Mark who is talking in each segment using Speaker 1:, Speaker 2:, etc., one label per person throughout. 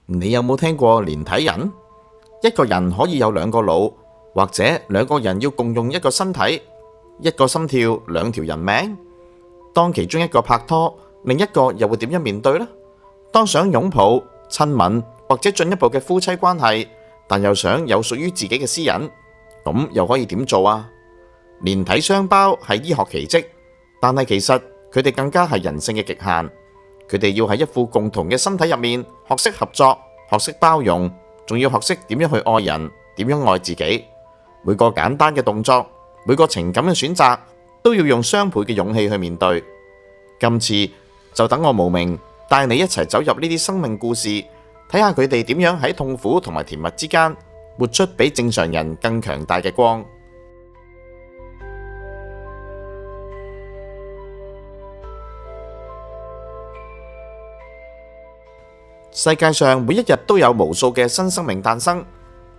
Speaker 1: 你有冇聽過連體人？一個人可以有兩個腦，或者兩個人要共用一個身體，一個心跳，兩條人命。當其中一個拍拖，另一個又會點樣面對呢？當想擁抱、親吻或者進一步嘅夫妻關係，但又想有屬於自己嘅私隱，咁又可以點做啊？連體雙胞係醫學奇蹟，但係其實佢哋更加係人性嘅極限。佢哋要喺一副共同嘅身體入面，學識合作，學識包容，仲要學識點樣去愛人，點樣愛自己。每個簡單嘅動作，每個情感嘅選擇，都要用雙倍嘅勇氣去面對。今次就等我無名帶你一齊走入呢啲生命故事，睇下佢哋點樣喺痛苦同埋甜蜜之間，活出比正常人更強大嘅光。世界上每一日都有無數嘅新生命誕生，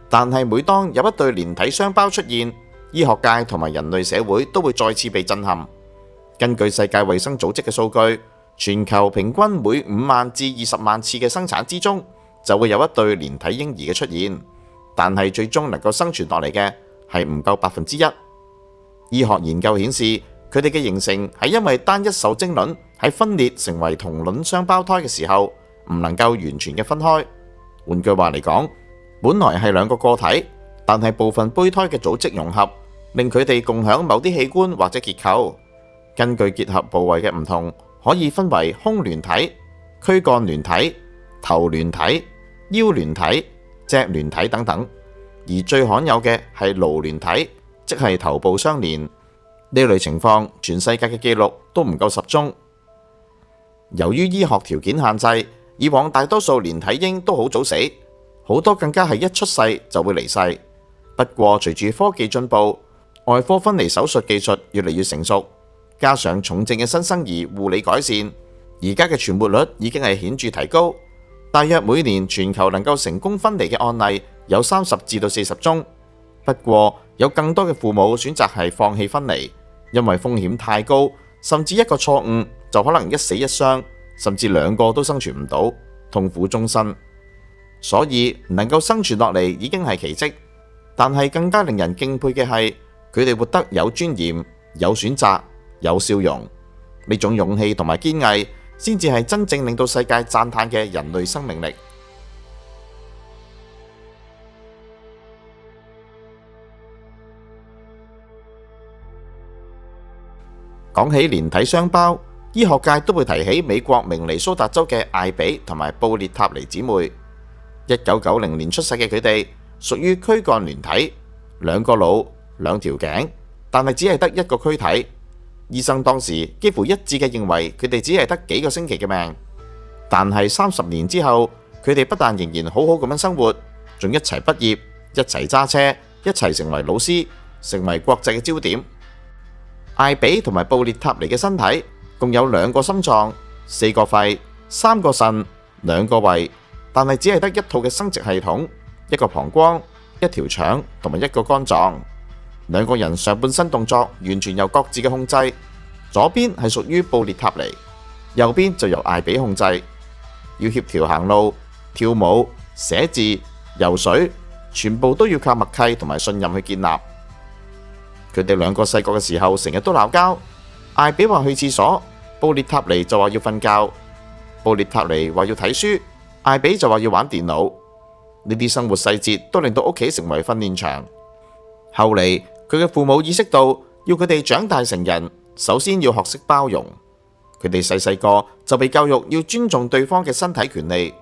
Speaker 1: 但係每當有一對連體雙胞出現，醫學界同埋人類社會都會再次被震撼。根據世界衛生組織嘅數據，全球平均每5萬至20萬次嘅生產之中，就會有一對連體嬰兒嘅出現，但係最終能夠生存落嚟嘅係唔夠1%。醫學研究顯示，佢哋嘅形成係因為單一受精卵喺分裂成為同卵雙胞胎嘅時候，唔能夠完全嘅分開。換句話嚟講，本來係兩個個體，但係部分胚胎嘅組織融合，令佢哋共享某啲器官或者結構。根據結合部位嘅唔同，可以分為胸聯體、軀幹聯體、頭聯體、腰聯體、脊聯體等等。而最罕有嘅係顱聯體，即係頭部相連。呢類情況，全世界嘅記錄都唔夠10宗。由於醫學條件限制，以往大多數連體嬰都好早死，好多更加係一出世就會離世。不過隨住科技進步，外科分離手術技術越嚟越成熟，加上重症嘅新生兒護理改善，而家嘅存活率已經係顯著提高。大約每年全球能夠成功分離嘅案例有30至到40宗。不過有更多嘅父母選擇係放棄分離，因為風險太高，甚至一個錯誤就可能一死一傷，甚至兩個都生存唔到，痛苦終身。所以能夠生存落嚟已經係奇蹟，但係更加令人敬佩嘅係佢哋活得有尊嚴、有選擇、有笑容。呢種勇氣同埋堅毅，先至係真正令到世界讚嘆嘅人類生命力。講起連體雙胞，醫學界都會提起美國明尼蘇達州嘅艾比同埋布列塔尼姊妹。1990年出世嘅佢哋屬於軀幹聯體，兩個腦、兩條頸，但係只係得一個軀體。醫生當時幾乎一致嘅認為佢哋只係得幾個星期嘅命。但係30年之後，佢哋不但仍然好好咁樣生活，仲一齊畢業，一齊揸車，一齊成為老師，成為國際嘅焦點。艾比同埋布列塔尼嘅身體共有2個心臟、4個肺、3個腎、2個胃，但係只係得一套嘅生殖系統，一個膀胱、一條腸同埋一個肝臟。2個人上半身動作完全由各自嘅控制，左邊係屬於布列塔尼，右邊就由艾比控制。要協調行路、跳舞、寫字、游水，全部都要靠默契同埋信任去建立。佢哋2個細個嘅時候成日都鬧交，艾比話去廁所，布列塔尼就話要瞓覺。布列塔尼話要睇書，艾比就話要玩電腦。呢啲生活細節都令到屋企成為訓練場。後嚟佢嘅父母意識到，要佢哋長大成人，首先要學識包容。佢哋細個就被教育要尊重對方嘅身體權利，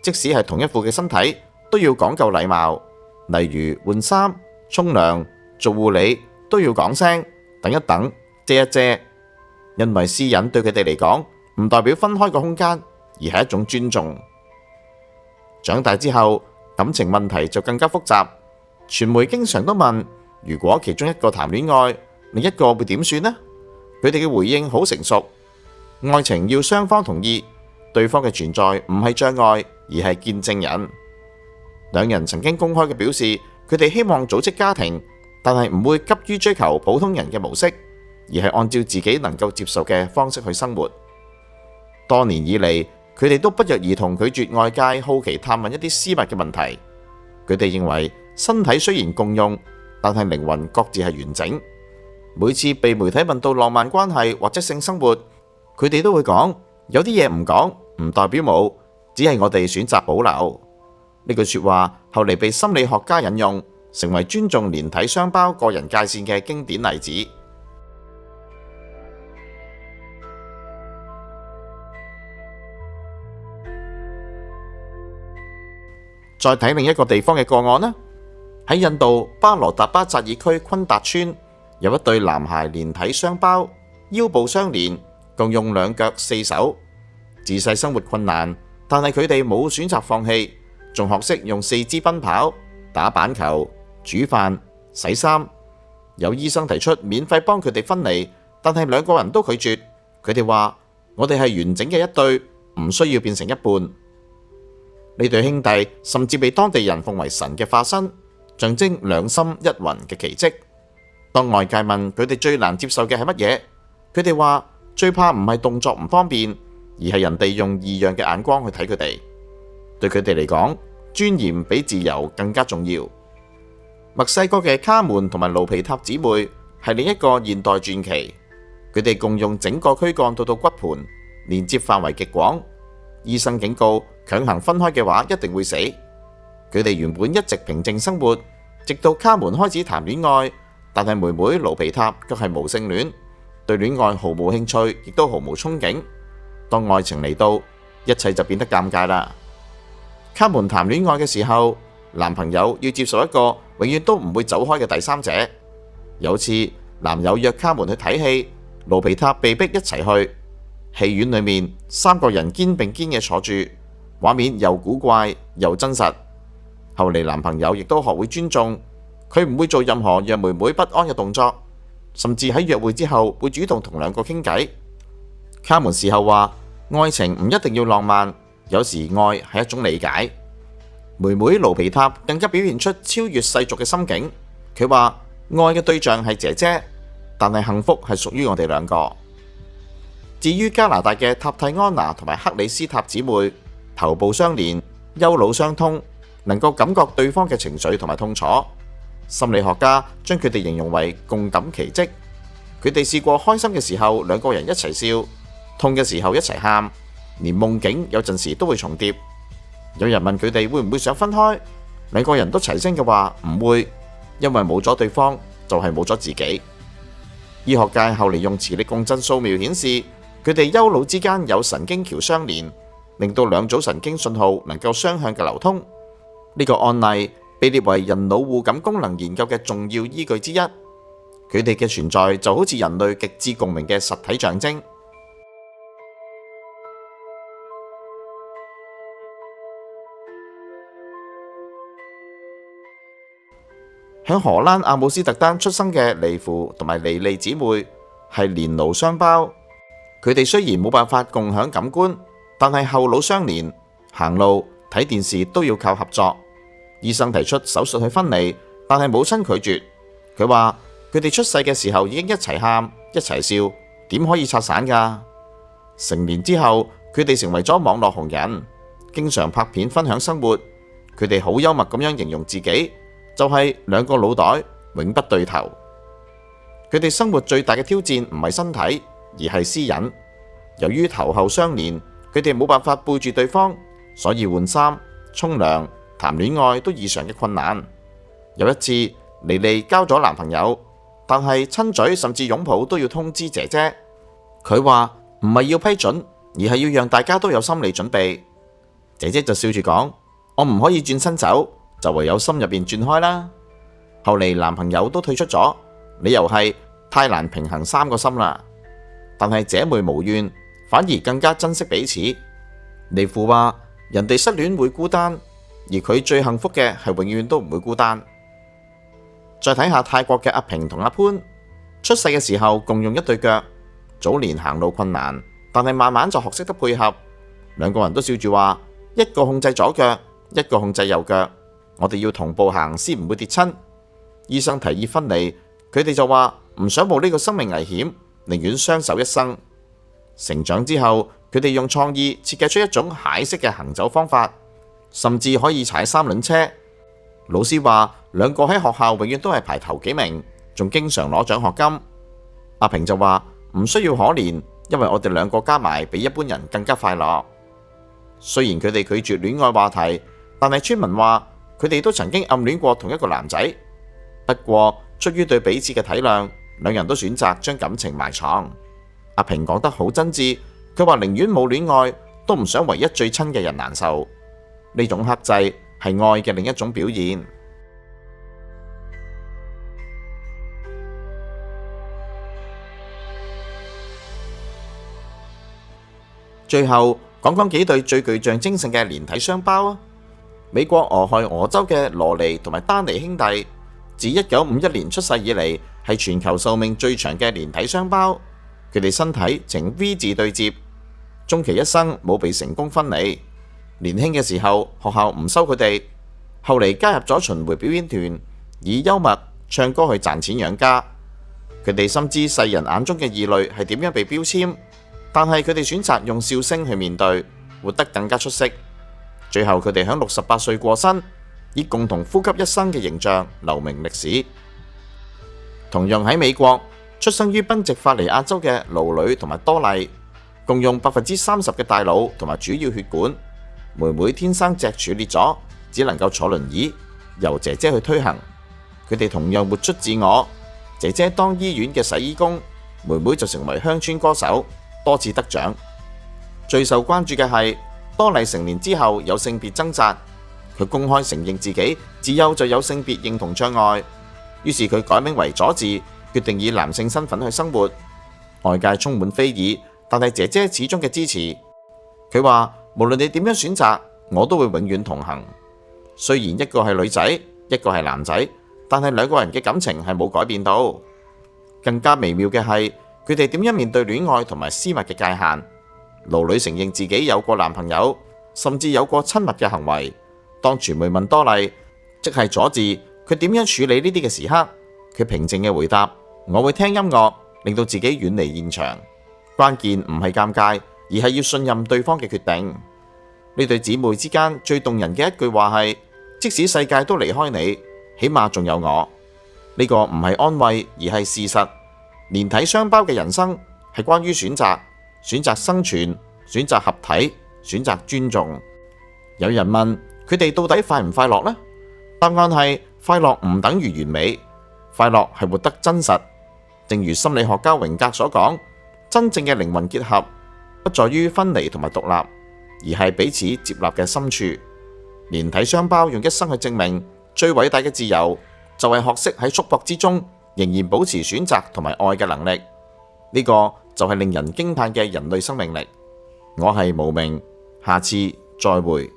Speaker 1: 即使係同一副嘅身體，都要講究禮貌，例如換衫、沖涼、做護理都要講聲，等一等，遮一遮，因為私隱對佢哋嚟講唔代表分開個空間，而係一種尊重。長大之後，感情問題就更加複雜。傳媒經常都問，如果其中一個談戀愛，另一個會點算呢？佢哋嘅回應好成熟，愛情要雙方同意，對方嘅存在唔係障礙，而係見證人。2人曾經公開嘅表示，佢哋希望組織家庭，但係唔會急於追求普通人嘅模式，而係按照自己能夠接受嘅方式去生活。多年以嚟，佢哋都不約而同拒絕外界好奇探問一啲私密嘅問題。佢哋認為身體雖然共用，但係靈魂各自係完整。每次被媒體問到浪漫關係或者性生活，佢哋都會講，有啲嘢唔講唔代表冇，只係我哋選擇保留。呢句說話後嚟被心理學家引用，成為尊重連體雙胞個人界線嘅經典例子。再睇另一個地方嘅個案啦，喺印度巴羅達巴扎爾區昆達村，有一對男孩連體雙胞，腰部相連，共用2腳4手。自細生活困難，但係佢哋冇選擇放棄，仲學識用4肢奔跑、打板球、煮飯、洗衫。有醫生提出免費幫佢哋分離，但係2個人都拒絕。佢哋話：我哋係完整嘅一對，唔需要變成一半。呢對兄弟甚至被當地人奉為神嘅化身，象徵2心1魂嘅奇蹟。當外界問佢哋最難接受嘅係乜嘢，佢哋話最怕唔係動作唔方便，而係人哋用異樣嘅眼光去睇佢哋。對佢哋嚟講，尊嚴比自由更加重要。墨西哥嘅卡門同埋盧皮塔姊妹係另一個現代傳奇，佢哋共用整個軀幹到骨盆，連接範圍極廣。醫生警告，強行分開嘅話一定會死。佢哋原本一直平靜生活，直到卡門開始談戀愛，但係妹妹盧皮塔卻係無性戀，對戀愛毫無興趣，亦都毫無憧憬。當愛情嚟到，一切就變得尷尬啦。卡門談戀愛嘅時候，男朋友要接受一個永遠都唔會走開嘅第三者。有次男友約卡門去睇戲，盧皮塔被逼一齊去。戲院裏面3個人肩並肩嘅坐住，畫面又古怪又真實。後嚟男朋友亦都學會尊重，佢唔會做任何讓妹妹不安嘅動作，甚至喺約會之後會主動同2個傾偈。卡門事後話：愛情唔一定要浪漫，有時愛係一種理解。妹妹盧皮塔更加表現出超越世俗嘅心境。佢話：愛嘅對象係姐姐，但係幸福係屬於我哋2個。至於加拿大嘅塔蒂安娜同埋克里斯塔姊妹，頭部相連，丘腦相通，能夠感覺對方嘅情緒同埋痛楚。心理學家將佢哋形容為共感奇蹟。佢哋試過開心嘅時候2個人一齊笑，痛嘅時候一齊喊，連夢境有陣時都會重疊。有人問佢哋會唔會想分開，2個人都齊聲嘅話唔會，因為冇咗對方就係冇咗自己。醫學界後嚟用磁力共振掃描顯示，佢哋丘腦之間有神經橋相連，令到2組神經信號能夠雙向嘅流通。呢個案例被列為人腦互感功能研究嘅重要依據之一。佢哋嘅存在就好似人類極致共鳴嘅實體象徵。喺荷蘭阿姆斯特丹出生嘅尼芙同埋尼利姊妹係連顱雙胞。佢哋雖然冇辦法共享感官，但係後腦相連，行路、睇電視都要靠合作。醫生提出手術去分離，但係母親拒絕。佢話佢哋出世嘅時候已經一齊喊、一齊笑，點可以拆散㗎？成年之後，佢哋成為咗網絡紅人，經常拍片分享生活。佢哋好幽默咁樣形容自己，就係2個腦袋永不對頭。佢哋生活最大嘅挑戰唔係身體，而係私隱。由於頭後相連，佢哋冇辦法背住對方，所以換衫、沖涼、談戀愛都異常嘅困難。有一次，妮妮交咗男朋友，但係親嘴甚至擁抱都要通知姐姐。佢話唔係要批准，而係要讓大家都有心理準備。姐姐就笑住講：我唔可以轉身走，就唯有心入邊轉開啦。後嚟男朋友都退出咗，理由係太難平衡3個心啦。但係姐妹無怨，反而更加珍惜彼此。尼芙話：人哋失戀會孤單，而佢最幸福嘅係永遠都唔會孤單。再睇下泰國嘅阿平同阿潘，出世嘅時候共用1對腳，早年行路困難，但係慢慢就學識得配合。2個人都笑住話：一個控制左腳，一個控制右腳，我哋要同步行先唔會跌親。醫生提議分離，佢哋就話唔想冒呢個生命危險，寧願相守一生。成長之後，佢哋用創意設計出一種蟹式嘅行走方法，甚至可以踩3輪車。老師話兩個喺學校永遠都係排頭幾名，仲經常攞獎學金。阿平就話唔需要可憐，因為我哋兩個加埋比一般人更加快樂。雖然佢哋拒絕戀愛話題，但係村民話佢哋都曾經暗戀過同一個男仔。不過出於對彼此嘅體諒，兩人都選擇將感情埋藏。阿平講得好真摯，佢話寧願冇戀愛，都唔想唯一最親嘅人難受。呢種克制係愛嘅另一種表現。最後講講幾對最具象徵性嘅連體雙胞啊！美國俄亥俄州嘅羅尼同埋丹尼兄弟，自1951年出世以嚟，係全球壽命最長嘅連體雙胞。佢哋身體呈 V 字對接，終其一生冇被成功分離。年輕嘅時候，學校唔收佢哋，後嚟加入咗巡迴表演團，以幽默唱歌去賺錢養家。佢哋深知世人眼中嘅異類係點樣被標籤，但係佢哋選擇用笑聲去面對，活得更加出色。最後佢哋喺68歲過身，以共同呼吸一生嘅形象留名歷史。同樣喺美國，出生於賓夕法尼亞州嘅勞女同埋多麗，共用30%嘅大腦同埋主要血管。妹妹天生脊柱裂咗，只能夠坐輪椅，由姐姐去推行。佢哋同樣活出自我，姐姐當醫院嘅洗衣工，妹妹就成為鄉村歌手，多次得獎。最受關注嘅係多麗成年之後有性別掙扎，佢公開承認自己自幼就有性別認同障礙，於是佢改名為佐治，決定以男性身份去生活。外界充滿非議，但係姐姐始終嘅支持。佢話無論你點樣選擇，我都會永遠同行。雖然一個係女仔，一個係男仔，但係兩個人嘅感情係冇改變到。更加微妙嘅係佢哋點樣面對戀愛同埋私密嘅界限。勞女承認自己有過男朋友，甚至有過親密嘅行為。當傳媒問多麗，即係佐治，佢點樣處理呢啲嘅時刻，佢平靜嘅回答：我會聽音樂，令到自己遠離現場。關鍵唔係尷尬，而係要信任對方嘅決定。呢對姊妹之間最動人嘅一句話係：即使世界都離開你，起碼仲有我。呢個唔係安慰，而係事實。連體雙胞嘅人生係關於選擇，選擇生存，選擇合體，選擇尊重。有人問佢哋到底快唔快樂呢？答案係快樂唔等於完美，快樂係活得真實。正如心理學家榮格所講，真正嘅靈魂結合不在於分離同埋獨立，而係彼此接納嘅深處。連體雙胞用一生去證明，最偉大嘅自由就係學識喺束縛之中仍然保持選擇同埋愛嘅能力。呢個就係令人驚嘆嘅人類生命力。我係無名，下次再會。